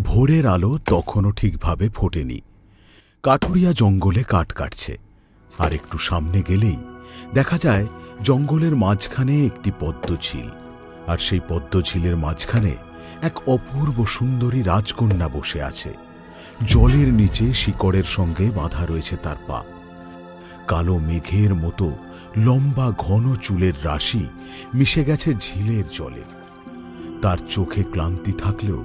ভোরের আলো তখনও ঠিকভাবে ফোটেনি। কাঠুরিয়া জঙ্গলে কাঠ কাটছে, আর একটু সামনে গেলেই দেখা যায় জঙ্গলের মাঝখানে একটি পদ্মঝিল, আর সেই পদ্মঝিলের মাঝখানে এক অপূর্ব সুন্দরী রাজকন্যা বসে আছে। জলের নিচে শিকড়ের সঙ্গে বাঁধা রয়েছে তার পা। কালো মেঘের মতো লম্বা ঘন চুলের রাশি মিশে গেছে ঝিলের জলে। তার চোখে ক্লান্তি থাকলেও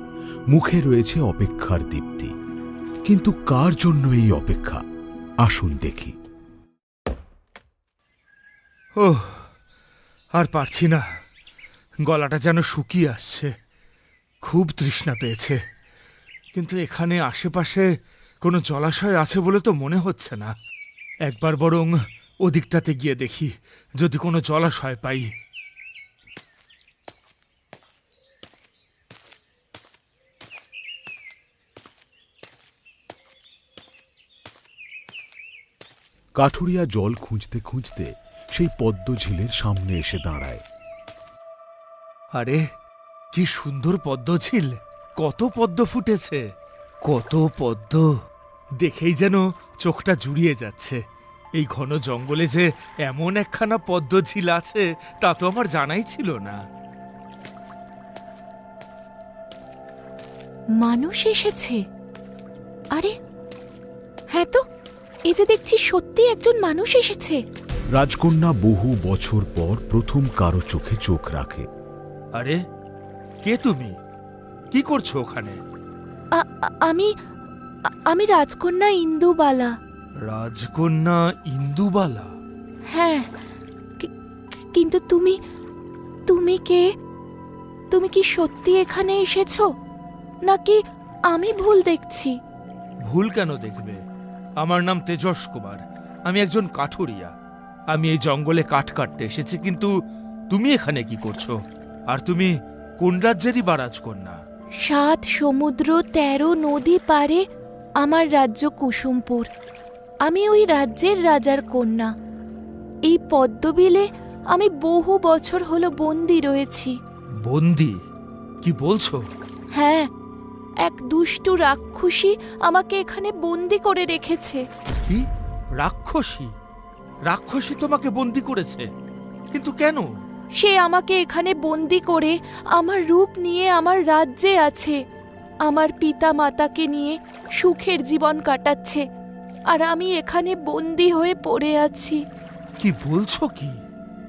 মুখে রয়েছে অপেক্ষার দীপ্তি। কিন্তু কার জন্য এই অপেক্ষা, আসুন দেখি। ওহ, আর পারছি না, গলাটা যেন শুকিয়ে আসছে, খুব তৃষ্ণা পেয়েছে। কিন্তু এখানে আশেপাশে কোনো জলাশয় আছে বলে তো মনে হচ্ছে না। একবার বরং ওদিকটাতে গিয়ে দেখি যদি কোনো জলাশয় পাই। কাঠুরিয়া জল খুঁজতে খুঁজতে সেই পদ্মঝিলের সামনে এসে দাঁড়ায়। আরে, কি সুন্দর পদ্মঝিল! কত পদ্ম ফুটেছে, কত পদ্ম! দেখেই যেন চোখটা জুড়িয়ে যাচ্ছে। এই ঘন জঙ্গলে যে এমন একখানা পদ্মঝিল আছে তা তো আমার জানাই ছিল না। মানুষ এসেছে? আরে হ্যাঁ তো, এই যে দেখছি সত্যি একজন মানুষ এসেছে। রাজকন্যা বহু বছর পর প্রথম কারো চোখে চোখ রাখে। আরে, কে তুমি? কি করছো ওখানে? আমি আমি রাজকন্যা ইন্দুবালা। রাজকন্যা ইন্দুবালা? হ্যাঁ, কিন্তু তুমি কে? তুমি কি সত্যি এখানে এসেছো, নাকি আমি ভুল দেখছি? ভুল কেন দেখবে? আমার নাম তেজস কুমার, আমি একজন কাঠুরিয়া। আমি এই জঙ্গলে কাঠ কাটতে এসেছি, কিন্তু তুমি এখানে কি করছো? আর তুমি কোন রাজ্যেরই বা রাজকন্যা? 7 সমুদ্র 13 নদী পারে আমার রাজ্য কুসুমপুর। আমি ওই রাজ্যের রাজার কন্যা। এই পদ্মবিলে আমি বহু বছর হলো বন্দী রয়েছি। বন্দী? কি বলছো? হ্যাঁ, এক দুষ্টু রাক্ষসী আমাকে এখানে বন্দী করে রেখেছে। কি? রাক্ষসী? রাক্ষসী তোমাকে বন্দী করেছে? কিন্তু কেন? সে আমাকে এখানে বন্দী করে আমার রূপ নিয়ে আমার রাজ্যে আছে। আমার পিতা মাতাকে নিয়ে সুখের জীবন কাটাচ্ছে, আর আমি এখানে বন্দী হয়ে পড়ে আছি। কি বলছো কি?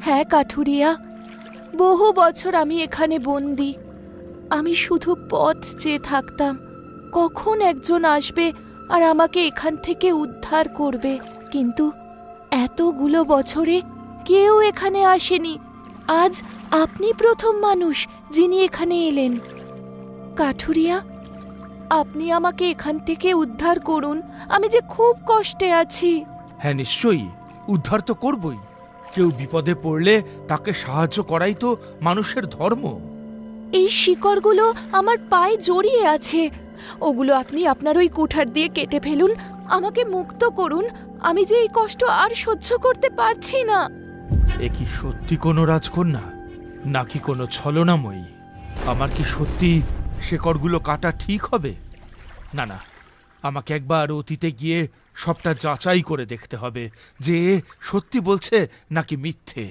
হ্যাঁ কাঠুরিয়া, বহু বছর আমি এখানে বন্দী। আমি শুধু পথ চেয়ে থাকতাম, কখন একজন আসবে আর আমাকে এখান থেকে উদ্ধার করবে। কিন্তু এতগুলো বছরে কেউ এখানে আসেনি। আজ আপনি প্রথম মানুষ যিনি এখানে এলেন। কাঠুরিয়া, আপনি আমাকে এখান থেকে উদ্ধার করুন, আমি যে খুব কষ্টে আছি। হ্যাঁ, নিশ্চয়ই উদ্ধার তো করবই। কেউ বিপদে পড়লে তাকে সাহায্য করাই তো মানুষের ধর্ম। এই শিকড়গুলো আমার পায়ে জড়িয়ে আছে, ওগুলো আপনি আপনার ওই কুঠার দিয়ে কেটে ফেলুন, আমাকে মুক্ত করুন। আমি যে এই কষ্ট আর সহ্য করতে পারছি না। এ কি সত্যি কোনো রাজকন্যা, নাকি কোনো ছলনাময়ী? আমার কি সত্যি শেকড়গুলো কাটা ঠিক হবে? না না, আমাকে একবার অতীতে গিয়ে সবটা যাচাই করে দেখতে হবে যে সত্যি বলছে নাকি মিথ্যে।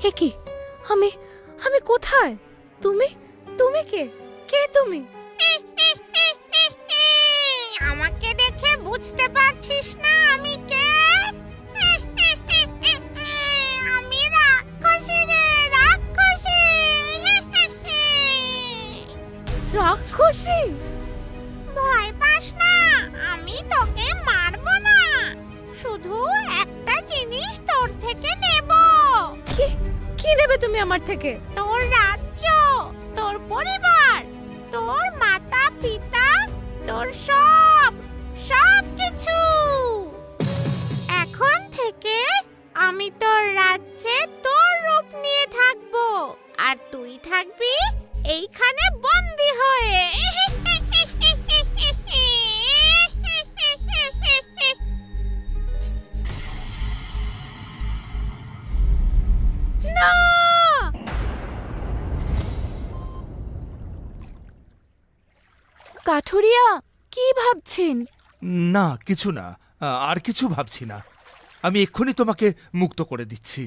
হে কি, আমি কোথায়? তুমি কে? কে তুমি? আমাকে দেখে বুঝতে পারছিস না আমি কে? আমি রাক্ষসী রে, রাক্ষসী। রাক্ষসী? ভয় পাস না, আমি তোকে মারবো না, শুধু একটা জিনিস তোর থেকে নেব। কি কি নেবে তুমি আমার থেকে? তোর রাজ্য, তোর পরিবার, তোর মাতা পিতা, তোর সব কিছু। এখন থেকে আমি তোর রাজ্যে তোর রূপ নিয়ে থাকবো, আর তুই থাকবি এইখানে বন্দি হয়ে। না! কাঠুরিয়া, কি ভাবছেন? না, কিছু না। আর কিছু ভাবছি না। আমি এক্ষুনি তোমাকে মুক্ত করে দিচ্ছি।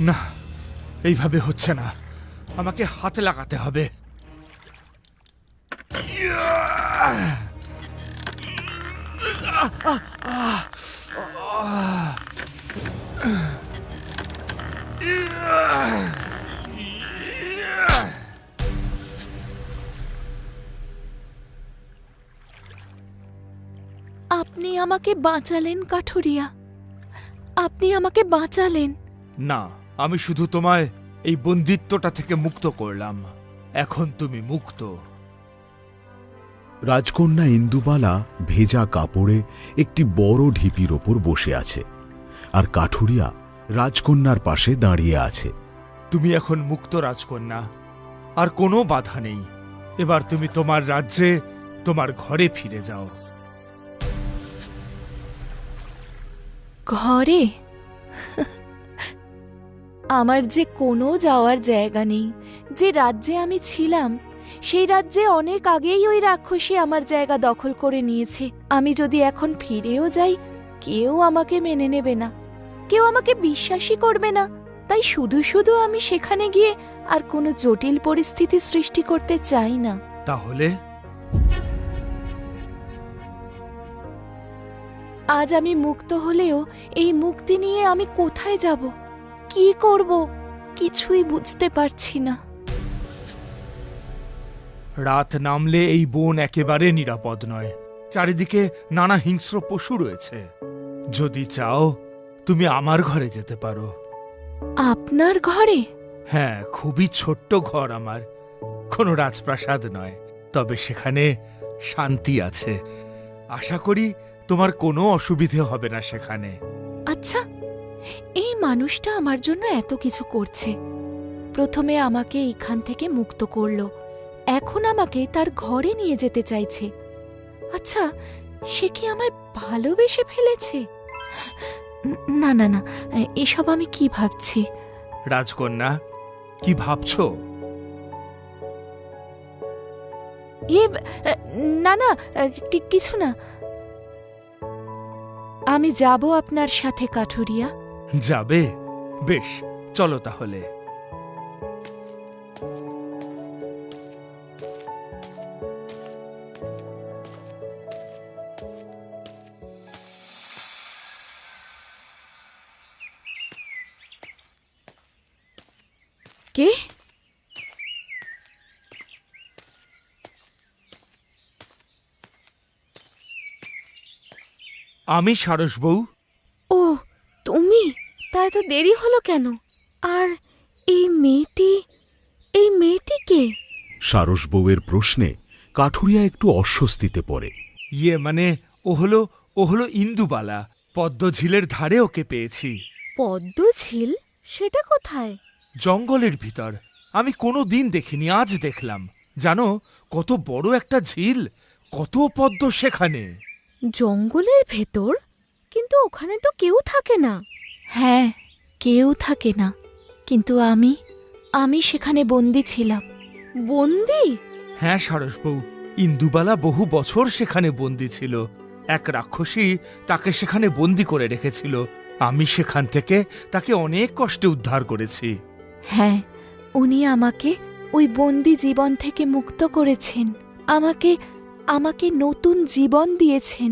না, এইভাবে হচ্ছে না। আমাকে হাতে লাগাতে হবে। আপনি আমাকে বাঁচালেন কাঠুরিয়া, আপনি আমাকে বাঁচালেন। না, আমি শুধু তোমায় এই বন্দিত্বটা থেকে মুক্ত করলাম। এখন তুমি মুক্ত। রাজকন্যা ইন্দুবালা ভেজা কাপড়ে একটি বড় ঢিপির ওপর বসে আছে, আর কাঠুরিয়া রাজকন্যার পাশে দাঁড়িয়ে আছে। তুমি এখন মুক্ত রাজকন্যা, আর কোনো বাধা নেই। এবার তুমি তোমার রাজ্যে, তোমার ঘরে ফিরে যাও। ঘরে? আমার যে কোনো যাওয়ার জায়গা নেই। যে রাজ্যে আমি ছিলাম, সেই রাজ্যে অনেক আগেই ওই রাক্ষসী আমার জায়গা দখল করে নিয়েছে। আমি যদি এখন ফিরেও যাই, কেউ আমাকে মেনে নেবে না, কেউ আমাকে বিশ্বাসই করবে না। তাই শুধু শুধু আমি সেখানে গিয়ে আর কোনো জটিল পরিস্থিতি সৃষ্টি করতে চাই না। তাহলে আজ আমি মুক্ত হলেও এই মুক্তি নিয়ে আমি কোথায় যাব, কি করব, কিছুই বুঝতে পারছি না। রাত নামলে এই বন একেবারে নিরাপদ নয়। চারিদিকে নানা হিংস্র পশু রয়েছে। যদি চাও, তুমি আমার ঘরে যেতে পারো। আপনার ঘরে? হ্যাঁ, খুবই ছোট্ট ঘর আমার। কোনো রাজপ্রাসাদ নয়, তবে সেখানে শান্তি আছে। আশা করি তোমার কোনো অসুবিধে হবে না সেখানে। আচ্ছা, এই মানুষটা আমার জন্য এত কিছু করছে। প্রথমে আমাকে এখান থেকে মুক্ত করলো, এখন আমাকে তার ঘরে নিয়ে যেতে চাইছে। আচ্ছা, সে কি আমায় ভালোবেসে ফেলেছে? না না না, এসব আমি কি ভাবছি? রাজকন্যা, কি ভাবছো? না না, কিছু না। আমি যাব আপনার সাথে কাঠুরিয়া। যাবে? বেশ, চলো তাহলে। কে? আমি সারস বউ। ও, তুমি? তা এত দেরি হলো কেন? আর এই মেয়েটি কে? সারস বউয়ের প্রশ্নে কাঠুরিয়া একটু অস্বস্তিতে পড়ে। মানে ও হলো ইন্দুবালা। পদ্মঝিলের ধারে ওকে পেয়েছি। পদ্মঝিল? সেটা কোথায়? জঙ্গলের ভিতর। আমি কোনো দিন দেখিনি, আজ দেখলাম। জানো, কত বড় একটা ঝিল, কত পদ্ম সেখানে। জঙ্গলের ভেতর? কিন্তু ওখানে তো কেউ থাকে না। হ্যাঁ, কেউ থাকে না, কিন্তু আমি সেখানে বন্দি ছিলাম। বন্দি? হ্যাঁ সারস বউ, ইন্দুবালা বহু বছর সেখানে বন্দি ছিল। এক রাক্ষসী তাকে সেখানে বন্দি করে রেখেছিল। আমি সেখান থেকে তাকে অনেক কষ্টে উদ্ধার করেছি। হ্যাঁ, উনি আমাকে ওই বন্দি জীবন থেকে মুক্ত করেছেন, আমাকে নতুন জীবন দিয়েছেন।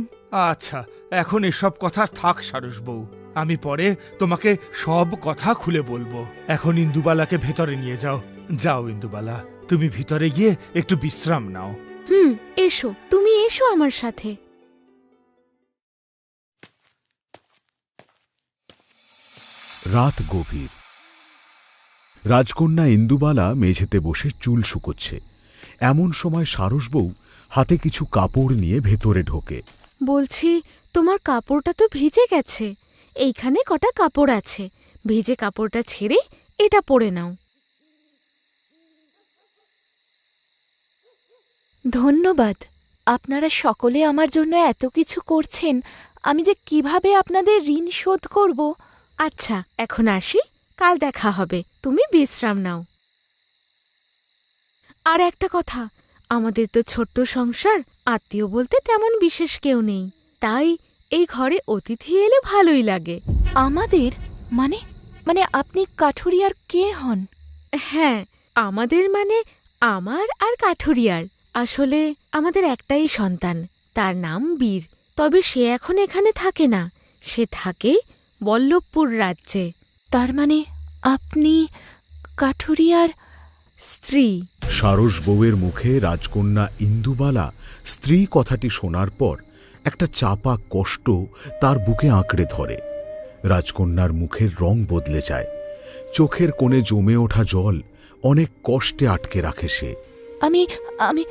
আচ্ছা, এখন এসব কথা থাক সারস বউ। আমি পরে তোমাকে সব কথা খুলে বলবো। এখন ইন্দুবালাকে ভেতরে নিয়ে যাও। যাও ইন্দুবালা, তুমি ভিতরে গিয়ে একটু বিশ্রাম নাও। এসো, তুমি এসো আমার সাথে। রাত গভীর। রাজকন্যা ইন্দুবালা মেঝেতে বসে চুল শুকোচ্ছে। এমন সময় সারস বউ হাতে কিছু কাপড় নিয়ে ভেতরে ঢোকে। বলছি, তোমার কাপড়টা তো ভিজে গেছে। এইখানে কটা কাপড় আছে, ভিজে কাপড়টা ছেড়ে এটা পরে নাও। ধন্যবাদ, আপনারা সকলে আমার জন্য এত কিছু করছেন, আমি যে কিভাবে আপনাদের ঋণ শোধ করব। আচ্ছা, এখন আসি, কাল দেখা হবে, তুমি বিশ্রাম নাও। আর একটা কথা, আমাদের তো ছোট্ট সংসার, আত্মীয় বলতে তেমন বিশেষ কেউ নেই, তাই এই ঘরে অতিথি এলে ভালোই লাগে। আমাদের মানে মানে আপনি কাঠুরিয়ার কে হন? হ্যাঁ, আমাদের মানে আমার আর কাঠুরিয়ার। আসলে আমাদের একটাই সন্তান, তার নাম বীর। তবে সে এখন এখানে থাকে না, সে থাকে বল্লভপুর রাজ্যে। তার মানে আপনি কাঠুরিয়ার স্ত্রী? সারস বউয়ের মুখে রাজকন্যা ইন্দুবালা স্ত্রী কথাটি শোনার পর একটা চাপা কষ্ট তার বুকে আঁকড়ে ধরে। রাজকন্যার মুখের রং বদলে যায়, চোখের কোণে জমে ওঠা জল অনেক কষ্টে আটকে রাখে সে। আমি আমি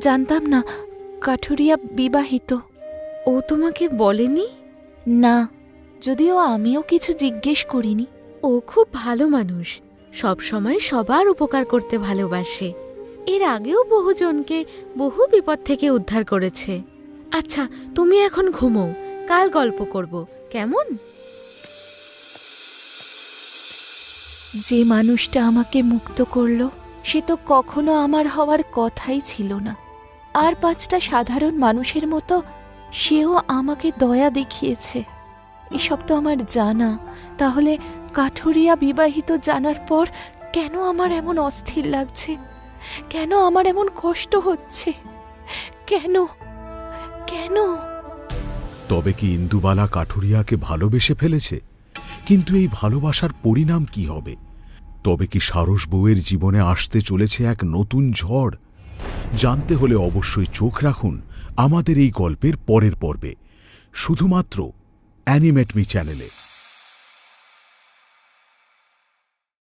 জানতাম না কাঠুরিয়া বিবাহিত। ও তোমাকে বলেনি? না, যদিও আমিও কিছু জিজ্ঞেস করিনি। ও খুব ভালো মানুষ, সব সময় সবার উপকার করতে ভালোবাসে। এর আগেও বহুজনকে বহু বিপদ থেকে উদ্ধার করেছে। আচ্ছা, তুমি এখন ঘুমোও, কাল গল্প করব, কেমন? যে মানুষটা আমাকে মুক্ত করল, সে তো কখনো আমার হওয়ার কথাই ছিল না। আর 5টা সাধারণ মানুষের মতো সেও আমাকে দয়া দেখিয়েছে। এসব তো আমার জানা, তাহলে কাঠুরিয়া বিবাহিত জানার পর কেন আমার এমন অস্থির লাগছে? কেন আমার এমন কষ্ট হচ্ছে? কেন কেন? তবে কি ইন্দুবালা কাঠুরিয়াকে ভালোবেসে ফেলেছে? কিন্তু এই ভালোবাসার পরিণাম কি হবে? তবে কি সারস বউয়ের জীবনে আসতে চলেছে এক নতুন ঝড়? জানতে হলে অবশ্যই চোখ রাখুন আমাদের এই গল্পের পরের পর্বে, শুধুমাত্র অ্যানিমেট মি চ্যানেলে।